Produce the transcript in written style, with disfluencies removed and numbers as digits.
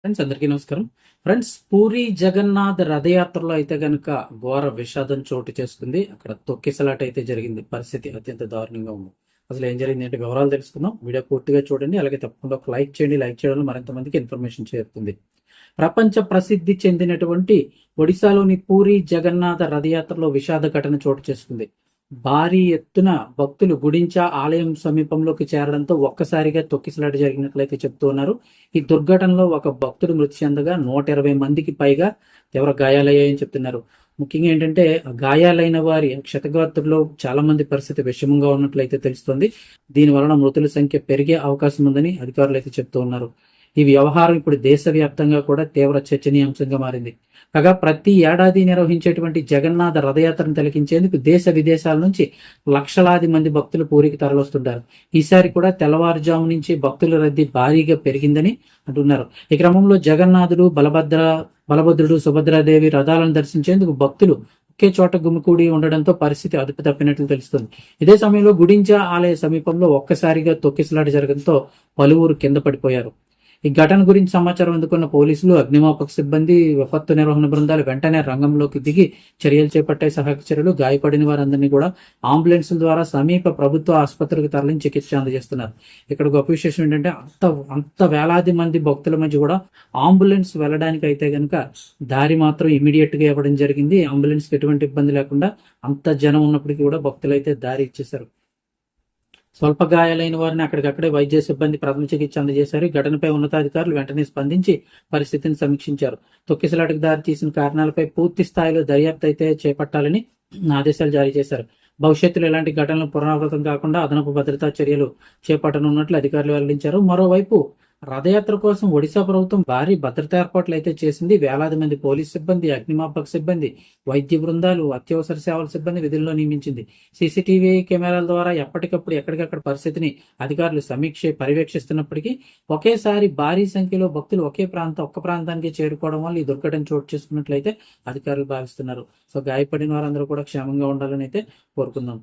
Friends అందరికీ నమస్కారం. Friends, puri Jagannadh రథయాత్రలో అయితే గనుక ఘోర విషాదం చోటు చేసుకుంది. అక్కడ తొక్కిసలాట అయితే జరిగింది. పరిస్థితి అత్యంత దారుణంగా ఉంది. అసలు ఏం జరిగింది అంటే వివరాలు తెలుసుకుందాం. వీడియో పూర్తిగా చూడండి. అలాగే తప్పకుండా ఒక లైక్ చేయండి. లైక్ చేయడం మరింత మందికి ఇన్ఫర్మేషన్ చేరుతుంది. ప్రపంచ ప్రసిద్ధి చెందినటువంటి ఒడిశాలోని పూరి జగన్నాథ రథయాత్రలో విషాద ఘటన చోటు చేసుకుంది. భారీ ఎత్తున భక్తులు గుడించా ఆలయం సమీపంలోకి చేరడంతో ఒక్కసారిగా తొక్కిసలాట జరిగినట్లయితే చెప్తూ ఉన్నారు. ఈ దుర్ఘటనలో ఒక భక్తుడు మృతి చెందగా 120 మందికి పైగా తీవ్ర గాయాలయ్యాయని చెప్తున్నారు. ముఖ్యంగా ఏంటంటే గాయాలైన వారి క్షతగాత్రుల్లో చాలా మంది పరిస్థితి విషమంగా ఉన్నట్లయితే తెలుస్తోంది. దీని వలన మృతుల సంఖ్య పెరిగే అవకాశం ఉందని అధికారులు అయితే చెప్తూ ఉన్నారు. ఈ వ్యవహారం ఇప్పుడు దేశవ్యాప్తంగా కూడా తీవ్ర చర్చనీయాంశంగా మారింది. కాగా ప్రతి ఏడాది నిర్వహించేటువంటి జగన్నాథ రథయాత్రను తిలకించేందుకు దేశ విదేశాల నుంచి లక్షలాది మంది భక్తులు పూరికి తరలిస్తుంటారు. ఈసారి కూడా తెల్లవారుజాము నుంచి భక్తుల రద్దీ భారీగా పెరిగిందని అంటున్నారు. ఈ క్రమంలో జగన్నాథుడు బలభద్రుడు సుభద్రాదేవి రథాలను దర్శించేందుకు భక్తులు ఒకే చోట గుమికూడి ఉండడంతో పరిస్థితి అదుపు తప్పినట్లు తెలుస్తుంది. ఇదే సమయంలో గుడించా ఆలయ సమీపంలో ఒక్కసారిగా తొక్కిసలాట జరగడంతో పలువురు కింద పడిపోయారు. ఈ ఘటన గురించి సమాచారం అందుకున్న పోలీసులు, అగ్నిమాపక సిబ్బంది, విపత్తు నిర్వహణ బృందాలు వెంటనే రంగంలోకి దిగి చర్యలు చేపట్టాయి. సహాయక చర్యలు గాయపడిన వారందరినీ కూడా అంబులెన్స్ల ద్వారా సమీప ప్రభుత్వ ఆసుపత్రికి తరలించి చికిత్స అందజేస్తున్నారు. ఇక్కడ గొప్ప విశేషం ఏంటంటే అంత వేలాది మంది భక్తుల మధ్య కూడా అంబులెన్స్ వెళ్ళడానికి అయితే గనుక దారి మాత్రం ఇమీడియట్ గా ఇవ్వడం జరిగింది. అంబులెన్స్ కి ఎటువంటి ఇబ్బంది లేకుండా అంత జనం ఉన్నప్పటికీ కూడా భక్తులు అయితే దారి ఇచ్చేశారు. స్వల్ప గాయాలైన వారిని అక్కడికక్కడే వైద్య సిబ్బంది ప్రథమ చికిత్స అందజేశారు. ఘటనపై ఉన్నతాధికారులు వెంటనే స్పందించి పరిస్థితిని సమీక్షించారు. తొక్కిసలాటకు దారి తీసిన కారణాలపై పూర్తి స్థాయిలో దర్యాప్తు అయితే చేపట్టాలని ఆదేశాలు జారీ చేశారు. భవిష్యత్తులో ఇలాంటి ఘటనలు పునరావృతం కాకుండా అదనపు భద్రతా చర్యలు చేపట్టనున్నట్లు అధికారులు వెల్లడించారు. మరోవైపు రథయాత్ర కోసం ఒడిశా ప్రభుత్వం భారీ భద్రతా ఏర్పాట్లు అయితే చేసింది. వేలాది మంది పోలీస్ సిబ్బంది, అగ్నిమాపక సిబ్బంది, వైద్య బృందాలు, అత్యవసర సేవల సిబ్బంది విధుల్లో నియమించింది. సీసీటీవీ కెమెరాల ద్వారా ఎప్పటికప్పుడు ఎక్కడికక్కడ పరిస్థితిని అధికారులు పర్యవేక్షిస్తున్నప్పటికీ ఒకేసారి భారీ సంఖ్యలో భక్తులు ఒక్క ప్రాంతానికి చేరుకోవడం వల్ల ఈ దుర్ఘటన చోటు చేసుకున్నట్లయితే అధికారులు భావిస్తున్నారు. సో గాయపడిన వారందరూ కూడా క్షేమంగా ఉండాలని అయితే కోరుకుందాం.